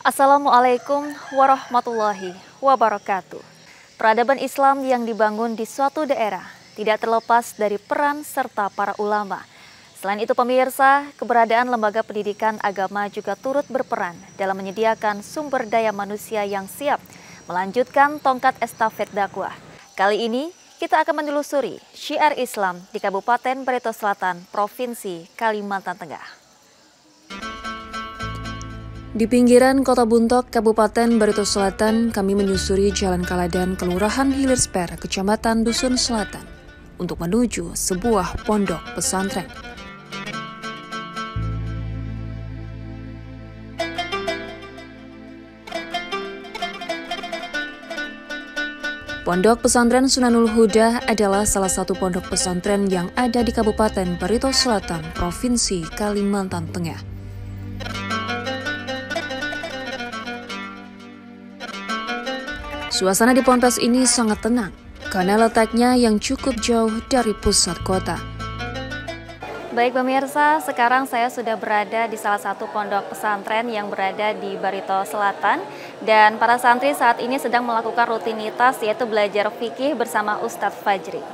Assalamualaikum warahmatullahi wabarakatuh. Peradaban Islam yang dibangun di suatu daerah tidak terlepas dari peran serta para ulama. Selain itu pemirsa, keberadaan lembaga pendidikan agama juga turut berperan dalam menyediakan sumber daya manusia yang siap melanjutkan tongkat estafet dakwah. Kali ini kita akan menelusuri syiar Islam di Kabupaten Barito Selatan, Provinsi Kalimantan Tengah. Di pinggiran Kota Buntok, Kabupaten Barito Selatan, kami menyusuri Jalan Kaladan, Kelurahan Hilir Sper, Kecamatan Dusun Selatan, untuk menuju sebuah pondok pesantren. Pondok Pesantren Sunanul Huda adalah salah satu pondok pesantren yang ada di Kabupaten Barito Selatan, Provinsi Kalimantan Tengah. Suasana di ponpes ini sangat tenang karena letaknya yang cukup jauh dari pusat kota. Baik pemirsa, sekarang saya sudah berada di salah satu pondok pesantren yang berada di Barito Selatan. Dan para santri saat ini sedang melakukan rutinitas yaitu belajar fikih bersama Ustadz Fajri.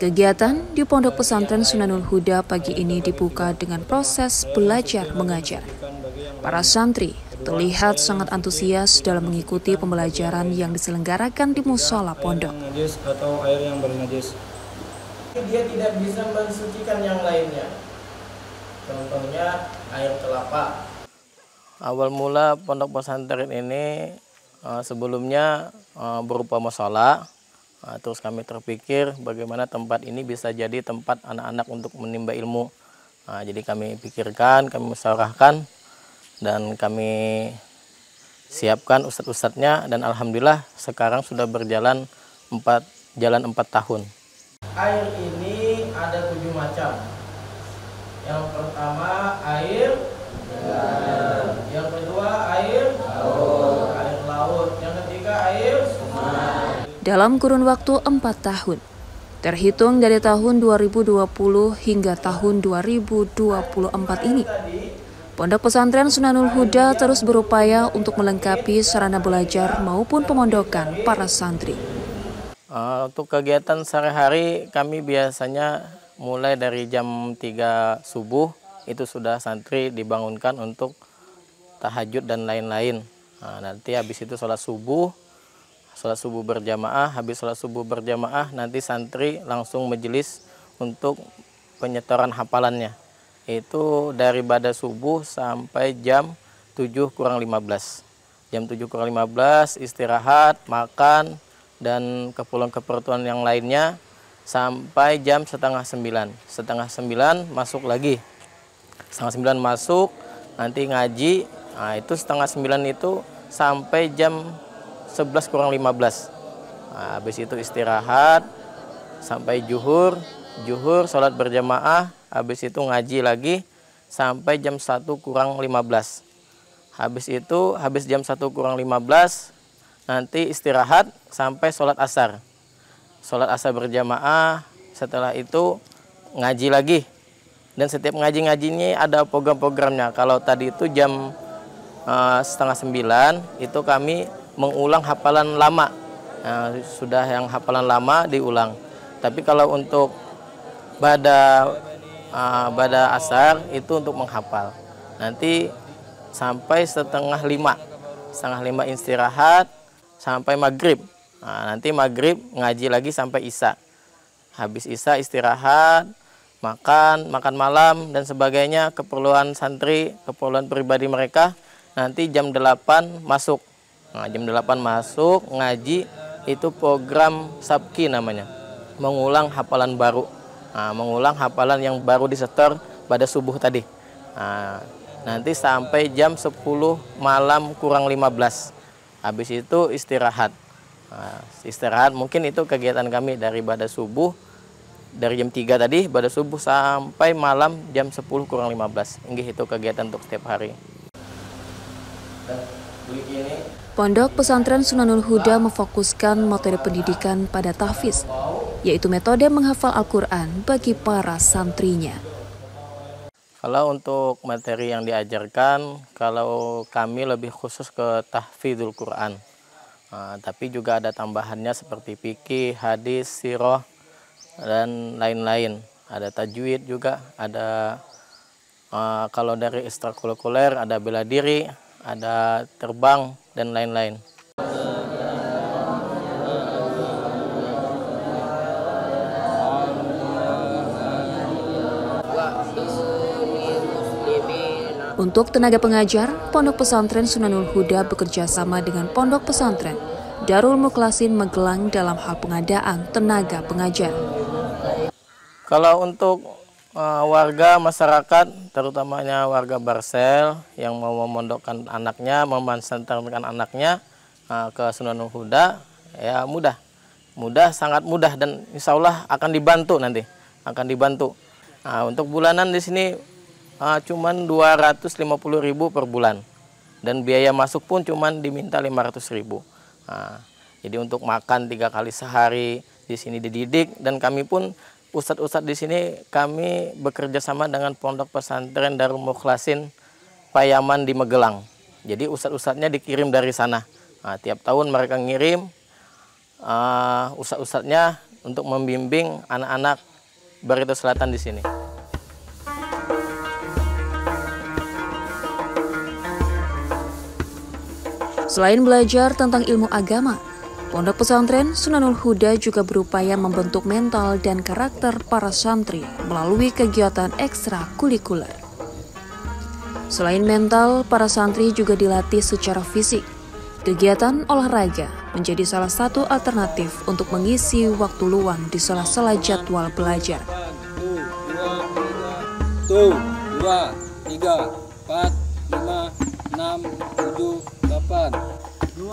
Kegiatan di Pondok Pesantren Sunanul Huda pagi ini dibuka dengan proses belajar mengajar. Para santri terlihat sangat antusias dalam mengikuti pembelajaran yang diselenggarakan di musola pondok. Atau air yang bernajis. Dia tidak bisa mensucikan yang lainnya. Contohnya air kelapa. Awal mula pondok pesantren ini sebelumnya berupa musola. Terus kami terpikir bagaimana tempat ini bisa jadi tempat anak-anak untuk menimba ilmu. Jadi kami pikirkan, kami musyawarahkan, dan kami siapkan ustadz-ustadznya, dan alhamdulillah sekarang sudah berjalan 4 tahun. Air ini ada 7 macam. Yang pertama air yang kedua air laut, yang ketiga air sungai. Dalam kurun waktu 4 tahun, terhitung dari tahun 2020 hingga tahun 2024 ini, Pondok Pesantren Sunanul Huda terus berupaya untuk melengkapi sarana belajar maupun pemondokan para santri. Untuk kegiatan sehari-hari kami biasanya mulai dari jam 3 subuh itu sudah santri dibangunkan untuk tahajud dan lain-lain. Nanti habis itu sholat subuh berjamaah. Habis sholat subuh berjamaah nanti santri langsung majelis untuk penyetoran hafalannya. Itu dari ba'da subuh sampai jam 7:15. Jam 7:15 istirahat, makan, dan keperluan-keperluan yang lainnya sampai jam 8:30. 8:30 masuk lagi. 8:30 masuk, nanti ngaji. Itu 8:30 itu sampai jam 11:15. Habis itu istirahat sampai zuhur, sholat berjamaah. Habis itu ngaji lagi sampai jam 1:15. Habis jam 1:15 nanti istirahat sampai sholat asar. Sholat asar berjamaah, setelah itu ngaji lagi. Dan setiap ngaji-ngajinya ada program-programnya. Kalau tadi itu jam 8:30 itu kami mengulang hafalan lama. Sudah yang hafalan lama diulang. Tapi kalau untuk ba'da asar itu untuk menghafal. Nanti sampai 4:30. 4:30 istirahat sampai maghrib. Nanti maghrib ngaji lagi sampai isya. Habis isya istirahat, makan malam dan sebagainya, keperluan santri, keperluan pribadi mereka. Nanti jam 8 masuk. Jam 8 masuk ngaji, itu program sabki namanya. Mengulang hafalan baru. Mengulang hafalan yang baru disetor pada subuh tadi. Nanti sampai jam 10 malam kurang 15. Habis itu istirahat. Istirahat mungkin itu kegiatan kami dari pada subuh, dari jam 3 tadi pada subuh sampai malam jam 10 kurang 15. Ini itu kegiatan untuk setiap hari. Pondok Pesantren Sunanul Huda memfokuskan materi pendidikan pada tahfiz, yaitu metode menghafal Al-Quran bagi para santrinya. Kalau untuk materi yang diajarkan, kalau kami lebih khusus ke tahfidzul Quran. Tapi juga ada tambahannya seperti fikih, hadis, sirah, dan lain-lain. Ada tajwid juga, ada kalau dari ekstrakurikuler ada bela diri, ada terbang, dan lain-lain. Untuk tenaga pengajar, Pondok Pesantren Sunanul Huda bekerja sama dengan Pondok Pesantren Darul Mukhlasin Magelang dalam hal pengadaan tenaga pengajar. Kalau untuk warga masyarakat, terutamanya warga Barsel yang mau memondokkan anaknya, memansantarkan anaknya ke Sunanul Huda, ya mudah, sangat mudah, dan insya Allah akan dibantu nanti, Untuk bulanan di sini cuman 250.000 per bulan, dan biaya masuk pun cuman diminta 500.000. Jadi untuk makan 3 kali sehari di sini dididik, dan kami pun ustadz-ustadz di sini kami bekerja sama dengan Pondok Pesantren Darul Mukhlasin Payaman di Magelang. Jadi ustadz-ustadznya dikirim dari sana. Tiap tahun mereka ngirim ustadz-ustadznya untuk membimbing anak-anak Barito Selatan di sini. Selain belajar tentang ilmu agama, Pondok Pesantren Sunanul Huda juga berupaya membentuk mental dan karakter para santri melalui kegiatan ekstrakurikuler. Selain mental, para santri juga dilatih secara fisik. Kegiatan olahraga menjadi salah satu alternatif untuk mengisi waktu luang di sela-sela jadwal belajar. 1, 2, 3, 4, 5, 6, 7, 8, 2, 3, 4, 5, 6,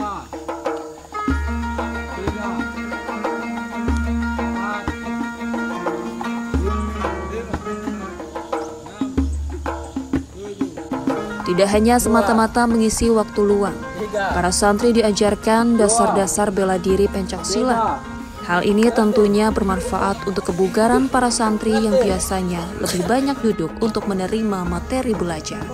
7. Tidak hanya semata-mata mengisi waktu luang, para santri diajarkan dasar-dasar bela diri pencaksilat. Hal ini tentunya bermanfaat untuk kebugaran para santri yang biasanya lebih banyak duduk untuk menerima materi belajar.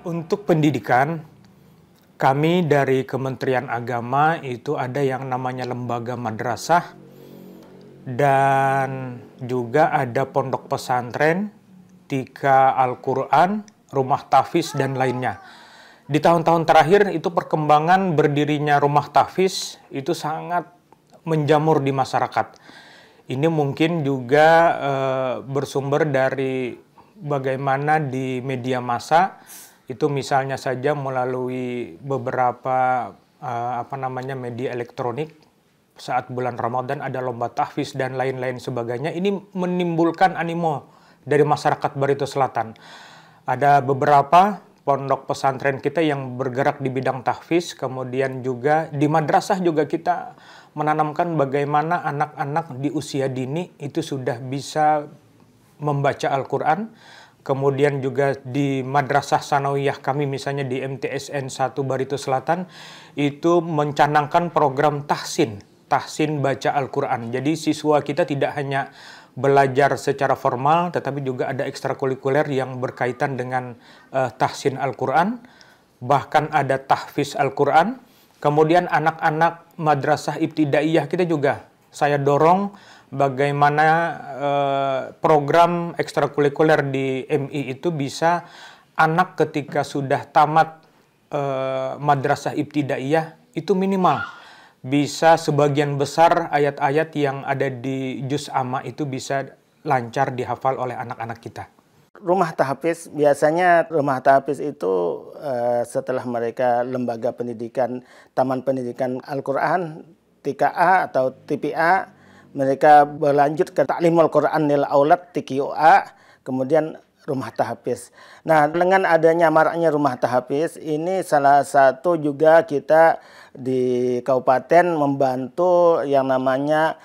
Untuk pendidikan, kami dari Kementerian Agama itu ada yang namanya lembaga madrasah, dan juga ada pondok pesantren, Tika Al-Quran, rumah tahfiz, dan lainnya. Di tahun-tahun terakhir itu perkembangan berdirinya rumah tahfiz itu sangat menjamur di masyarakat. Ini mungkin juga bersumber dari bagaimana di media massa, itu misalnya saja melalui beberapa media elektronik, saat bulan Ramadan ada lomba tahfiz dan lain-lain sebagainya. Ini menimbulkan animo dari masyarakat Barito Selatan. Ada beberapa pondok pesantren kita yang bergerak di bidang tahfiz, kemudian juga di madrasah juga kita menanamkan bagaimana anak-anak di usia dini itu sudah bisa membaca Al-Quran. Kemudian juga di Madrasah Sanawiyah kami misalnya di MTSN 1 Barito Selatan itu mencanangkan program tahsin baca Al-Quran. Jadi siswa kita tidak hanya belajar secara formal tetapi juga ada ekstrakurikuler yang berkaitan dengan tahsin Al-Quran, bahkan ada tahfiz Al-Quran. Kemudian anak-anak Madrasah Ibtidaiyah kita juga saya dorong bagaimana program ekstrakurikuler di MI itu bisa anak ketika sudah tamat madrasah ibtidaiyah itu minimal bisa sebagian besar ayat-ayat yang ada di juz amma itu bisa lancar dihafal oleh anak-anak kita. Rumah tahfiz, biasanya rumah tahfiz itu setelah mereka lembaga pendidikan, taman pendidikan Al-Quran, TKA atau TPA, mereka berlanjut ke Ta'limul Quranil Aulad TQA, kemudian rumah tahfiz. Nah, dengan adanya maraknya rumah tahfiz ini salah satu juga kita di kabupaten membantu yang namanya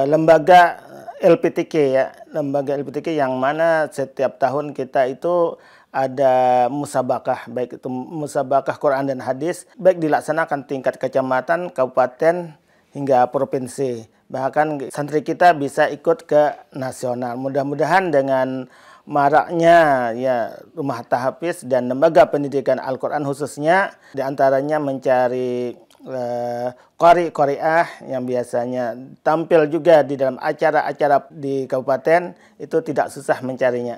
lembaga LPTK ya, lembaga LPTK yang mana setiap tahun kita itu ada musabakah, baik itu musabakah Quran dan hadis, baik dilaksanakan tingkat kecamatan, kabupaten hingga provinsi. Bahkan santri kita bisa ikut ke nasional. Mudah-mudahan dengan maraknya ya rumah tahfiz dan lembaga pendidikan Al-Quran khususnya, diantaranya mencari qari-qariah yang biasanya tampil juga di dalam acara-acara di kabupaten, itu tidak susah mencarinya.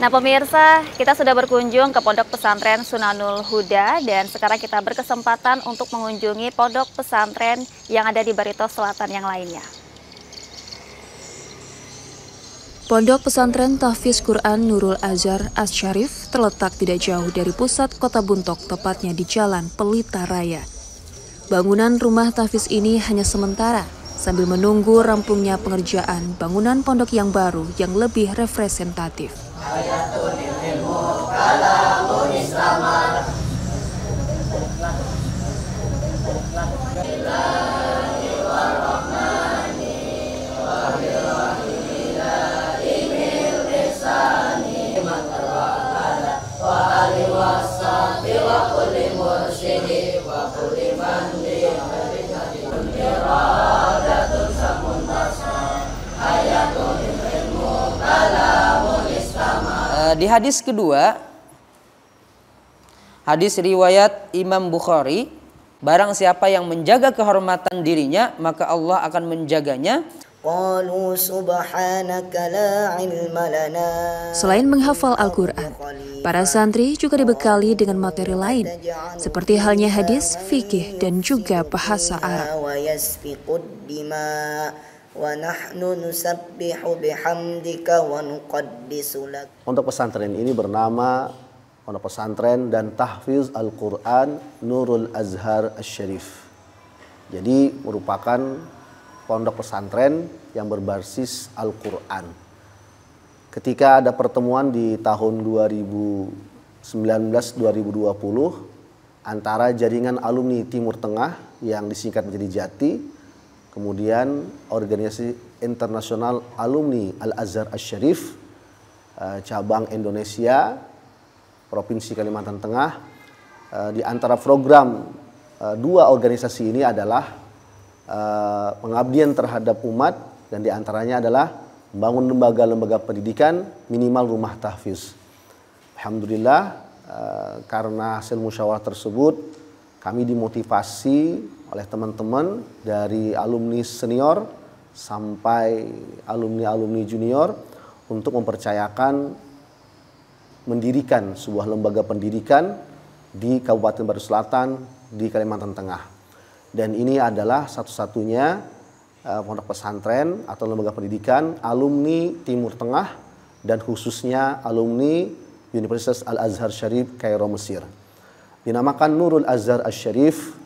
Nah pemirsa, kita sudah berkunjung ke Pondok Pesantren Sunanul Huda dan sekarang kita berkesempatan untuk mengunjungi pondok pesantren yang ada di Barito Selatan yang lainnya. Pondok Pesantren Tahfiz Quran Nurul Azhar Asy-Syarif terletak tidak jauh dari pusat kota Buntok, tepatnya di Jalan Pelita Raya. Bangunan rumah tahfiz ini hanya sementara, sambil menunggu rampungnya pengerjaan bangunan pondok yang baru yang lebih representatif. Di hadis kedua, hadis riwayat Imam Bukhari, barang siapa yang menjaga kehormatan dirinya, maka Allah akan menjaganya. Selain menghafal Al-Quran, para santri juga dibekali dengan materi lain, seperti halnya hadis, fikih, dan juga bahasa Arab. Pondok pesantren ini bernama Pondok Pesantren dan Tahfiz Al-Quran Nurul Azhar Asy-Syarif. Jadi merupakan pondok pesantren yang berbasis Al-Quran. Ketika ada pertemuan di tahun 2019-2020 antara jaringan alumni Timur Tengah yang disingkat menjadi JATI, kemudian organisasi internasional alumni Al-Azhar Asy-Syarif, cabang Indonesia, Provinsi Kalimantan Tengah. Di antara program dua organisasi ini adalah pengabdian terhadap umat, dan diantaranya adalah membangun lembaga-lembaga pendidikan minimal rumah tahfiz. Alhamdulillah, karena hasil musyawarah tersebut kami dimotivasi oleh teman-teman dari alumni senior sampai alumni-alumni junior untuk mempercayakan mendirikan sebuah lembaga pendidikan di Kabupaten Barito Selatan di Kalimantan Tengah. Dan ini adalah satu-satunya pondok pesantren atau lembaga pendidikan alumni Timur Tengah dan khususnya alumni Universitas Al-Azhar Syarif Kairo, Mesir. Dinamakan Nurul Azhar Asy-Syarif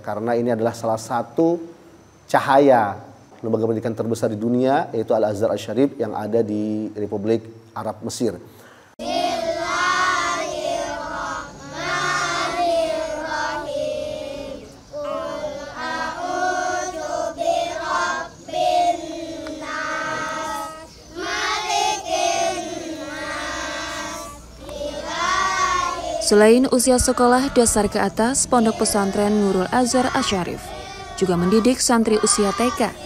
karena ini adalah salah satu cahaya lembaga pendidikan terbesar di dunia, yaitu Al-Azhar Asy-Syarif yang ada di Republik Arab Mesir. Selain usia sekolah dasar ke atas, Pondok Pesantren Nurul Azhar Asy-Syarif juga mendidik santri usia TK.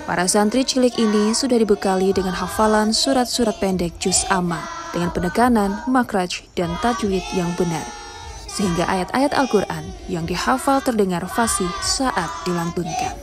Para santri cilik ini sudah dibekali dengan hafalan surat-surat pendek juz amma. dengan penekanan, makraj, dan tajwid yang benar. Sehingga ayat-ayat Al-Quran yang dihafal terdengar fasih saat dilantunkan.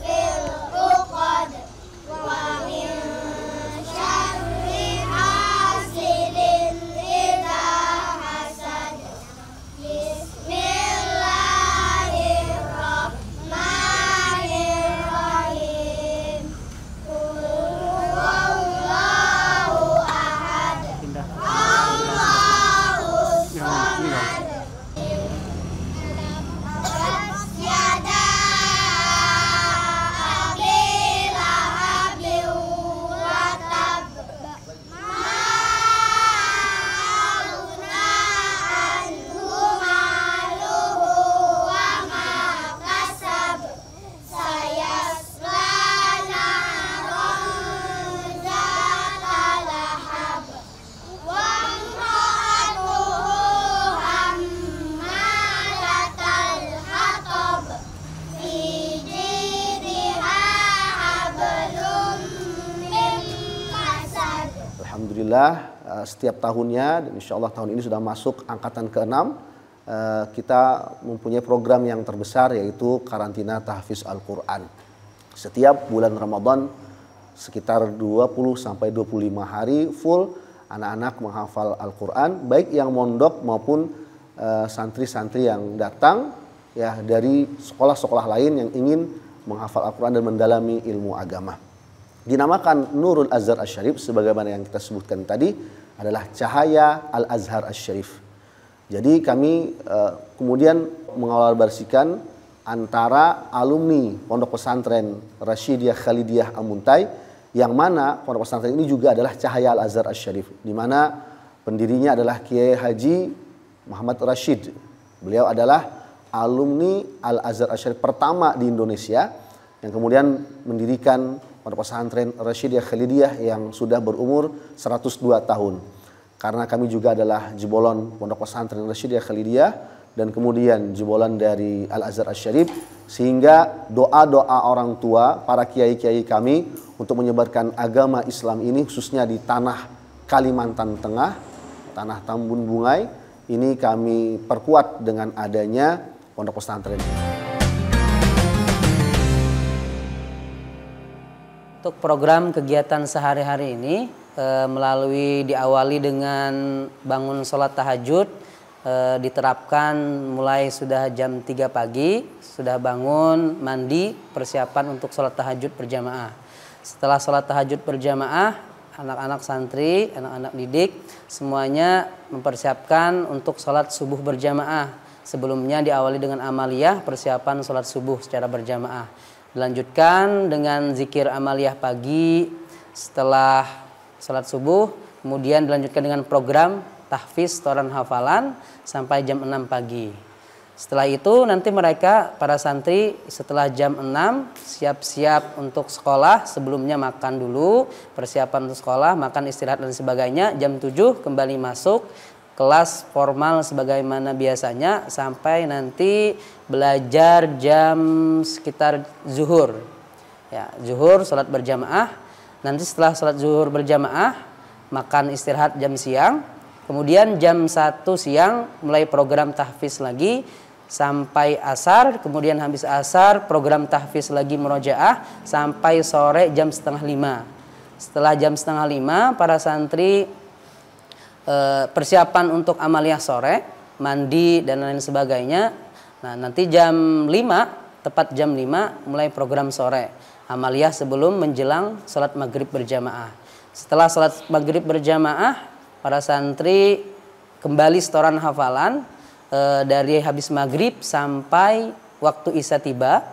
Alhamdulillah setiap tahunnya, dan insya Allah tahun ini sudah masuk angkatan ke-6, kita mempunyai program yang terbesar yaitu karantina tahfiz Al-Quran. Setiap bulan Ramadan sekitar 20-25 hari full anak-anak menghafal Al-Quran, baik yang mondok maupun santri-santri yang datang ya dari sekolah-sekolah lain yang ingin menghafal Al-Quran dan mendalami ilmu agama. Dinamakan Nurul Azhar Asy-Syarif sebagaimana yang kita sebutkan tadi adalah cahaya Al-Azhar Asy-Syarif. Jadi kami kemudian mengolaborasikan antara alumni Pondok Pesantren Rasyidiyah Khalidiyah Amuntai, yang mana pondok pesantren ini juga adalah cahaya Al-Azhar Asy-Syarif, di mana pendirinya adalah Kiai Haji Muhammad Rashid. Beliau adalah alumni Al-Azhar Asy-Syarif pertama di Indonesia yang kemudian mendirikan Pondok Pesantren Rasyidiyah Khalidiyah yang sudah berumur 102 tahun. Karena kami juga adalah jebolan Pondok Pesantren Rasyidiyah Khalidiyah dan kemudian jebolan dari Al-Azhar Asy-Syarif, sehingga doa-doa orang tua, para kiai-kiai kami untuk menyebarkan agama Islam ini khususnya di tanah Kalimantan Tengah, tanah Tambun Bungai, ini kami perkuat dengan adanya Pondok Pesantren. Untuk program kegiatan sehari-hari ini melalui diawali dengan bangun sholat tahajud, diterapkan mulai sudah jam 3 pagi, sudah bangun, mandi, persiapan untuk sholat tahajud berjamaah. Setelah sholat tahajud berjamaah, anak-anak santri, anak-anak didik, semuanya mempersiapkan untuk sholat subuh berjamaah. Sebelumnya diawali dengan amaliyah, persiapan sholat subuh secara berjamaah. Dilanjutkan dengan zikir amaliyah pagi setelah sholat subuh, kemudian dilanjutkan dengan program tahfiz setoran hafalan sampai jam 6 pagi. Setelah itu nanti mereka, para santri, setelah jam 6 siap-siap untuk sekolah. Sebelumnya makan dulu, persiapan untuk sekolah, makan, istirahat dan sebagainya. Jam 7 kembali masuk kelas formal sebagaimana biasanya sampai nanti belajar jam sekitar zuhur. Ya, zuhur sholat berjamaah. Nanti setelah sholat zuhur berjamaah, makan istirahat jam siang. Kemudian jam 1 siang mulai program tahfiz lagi sampai asar. Kemudian habis asar program tahfiz lagi murojaah sampai sore jam 4:30. Setelah jam 4:30 para santri persiapan untuk amaliyah sore, mandi dan lain sebagainya. Nah, nanti jam 5, tepat jam 5 mulai program sore. Amaliyah sebelum menjelang sholat maghrib berjamaah. Setelah sholat maghrib berjamaah, para santri kembali setoran hafalan dari habis maghrib sampai waktu isya tiba,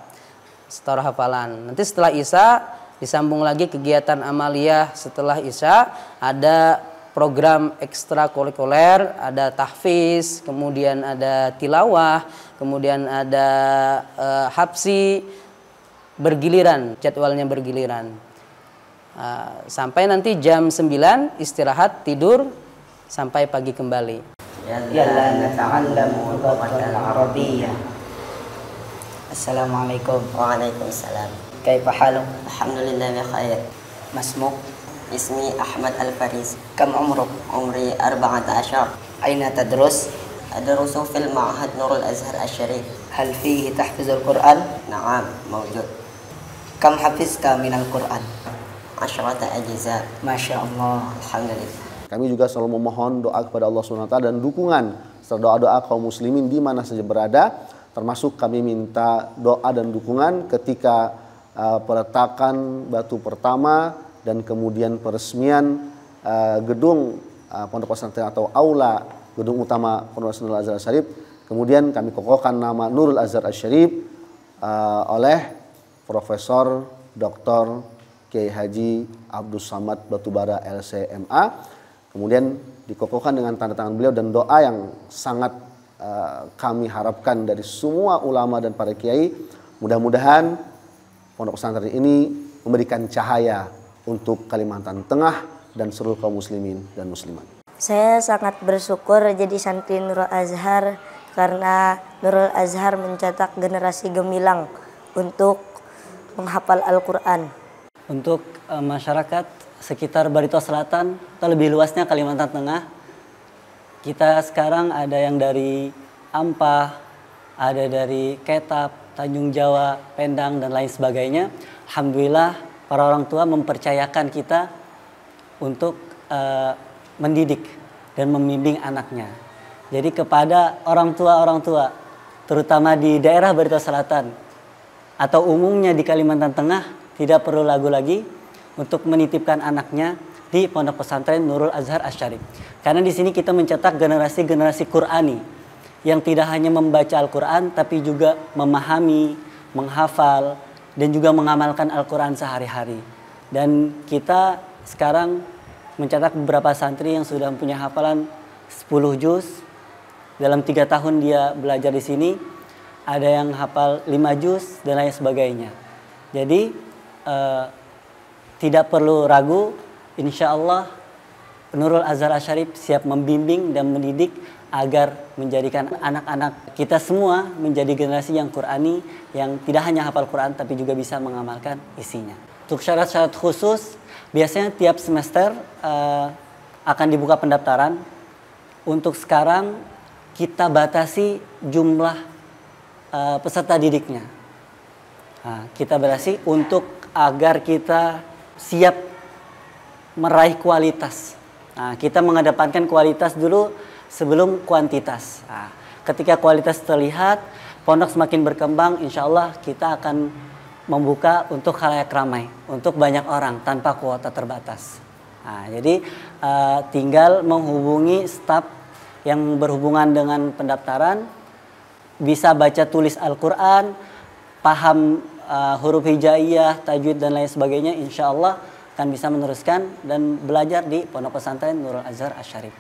setor hafalan. Nanti setelah isya disambung lagi kegiatan amaliyah. Setelah isya ada program ekstrakurikuler, ada tahfiz, kemudian ada tilawah, kemudian ada habsi, bergiliran, jadwalnya bergiliran. Sampai nanti jam 9 istirahat, tidur, sampai pagi kembali. Yalla nata'allamu lughatan arabiyyah. Assalamualaikum. Waalaikumsalam. Kaifa haluk? Alhamdulillah bi khair. Masmuk? اسمي أحمد الفارس. كم عمرك؟ عمري 14. أين تدرس؟ أدرس في المعهد نور الأزهر الشريف. هل فيه تحفظ القرآن؟ نعم موجود. كم حفظت من القرآن؟ 10 أجزاء. ما شاء الله. Alhamdulillah. Kami juga selalu memohon doa kepada Allah SWT dan dukungan serta doa-doa kaum muslimin di mana saja berada, termasuk kami minta doa dan dukungan ketika peletakan batu pertama dan kemudian peresmian gedung pondok pesantren atau aula gedung utama Pondok Pesantren Nurul Azhar Asy-Syarif. Kemudian kami kokohkan nama Nurul Azhar Asy-Syarif oleh Profesor Dr. Kiai Haji Abdul Samad Batubara LCMA. Kemudian dikokohkan dengan tanda tangan beliau dan doa yang sangat kami harapkan dari semua ulama dan para kiai. Mudah-mudahan pondok pesantren ini memberikan cahaya untuk Kalimantan Tengah dan seluruh kaum muslimin dan muslimat. Saya sangat bersyukur jadi santri Nurul Azhar karena Nurul Azhar mencetak generasi gemilang untuk menghafal Al-Quran. Untuk masyarakat sekitar Barito Selatan atau lebih luasnya Kalimantan Tengah, kita sekarang ada yang dari Ampah, ada dari Ketap, Tanjung Jawa, Pendang, dan lain sebagainya. Alhamdulillah para orang tua mempercayakan kita untuk mendidik dan membimbing anaknya. Jadi kepada orang tua, terutama di daerah Barito Selatan atau umumnya di Kalimantan Tengah, tidak perlu ragu lagi untuk menitipkan anaknya di Pondok Pesantren Nurul Azhar Asy-Syarif. Karena di sini kita mencetak generasi-generasi Qur'ani yang tidak hanya membaca Al-Quran tapi juga memahami, menghafal, dan juga mengamalkan Al-Quran sehari-hari. Dan kita sekarang mencetak beberapa santri yang sudah mempunyai hafalan 10 juz. Dalam 3 tahun dia belajar di sini, ada yang hafal 5 juz dan lain sebagainya. Jadi tidak perlu ragu, insya Allah Nurul Azhar Asy-Syarif siap membimbing dan mendidik agar menjadikan anak-anak kita semua menjadi generasi yang Qur'ani, yang tidak hanya hafal Quran tapi juga bisa mengamalkan isinya. Untuk syarat-syarat khusus, biasanya tiap semester akan dibuka pendaftaran. Untuk sekarang kita batasi jumlah peserta didiknya. Nah, kita batasi untuk agar kita siap meraih kualitas. Nah, kita mengedepankan kualitas dulu sebelum kuantitas. Nah, ketika kualitas terlihat, pondok semakin berkembang, insya Allah kita akan membuka untuk khalayak ramai, untuk banyak orang tanpa kuota terbatas. Nah, jadi tinggal menghubungi staf yang berhubungan dengan pendaftaran, bisa baca tulis Al-Quran, paham huruf hijaiyah, tajwid dan lain sebagainya, insya Allah akan bisa meneruskan dan belajar di Pondok Pesantren Nurul Azhar Asy-Syarif.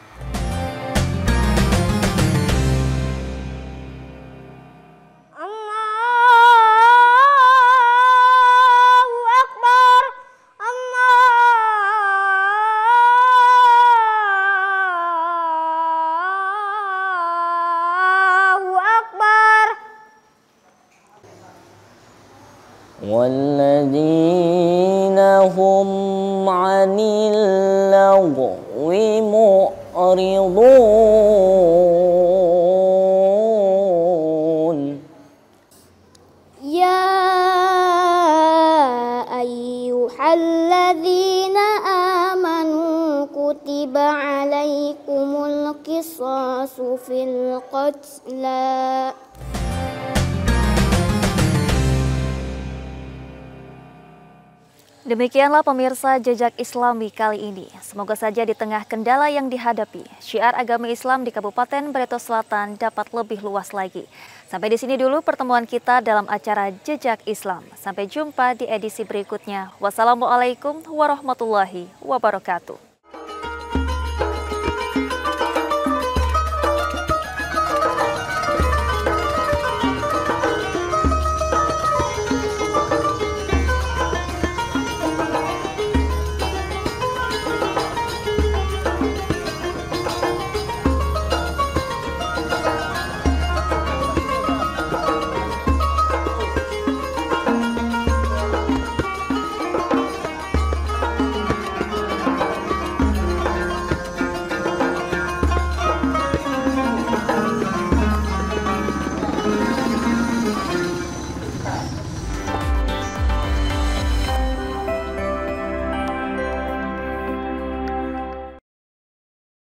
والذين هم عن اللغو معرضون يا أيها الذين آمنوا كتب عليكم القصاص في القتلى. Demikianlah pemirsa Jejak Islami kali ini. Semoga saja di tengah kendala yang dihadapi, syiar agama Islam di Kabupaten Barito Selatan dapat lebih luas lagi. Sampai di sini dulu pertemuan kita dalam acara Jejak Islam. Sampai jumpa di edisi berikutnya. Wassalamualaikum warahmatullahi wabarakatuh.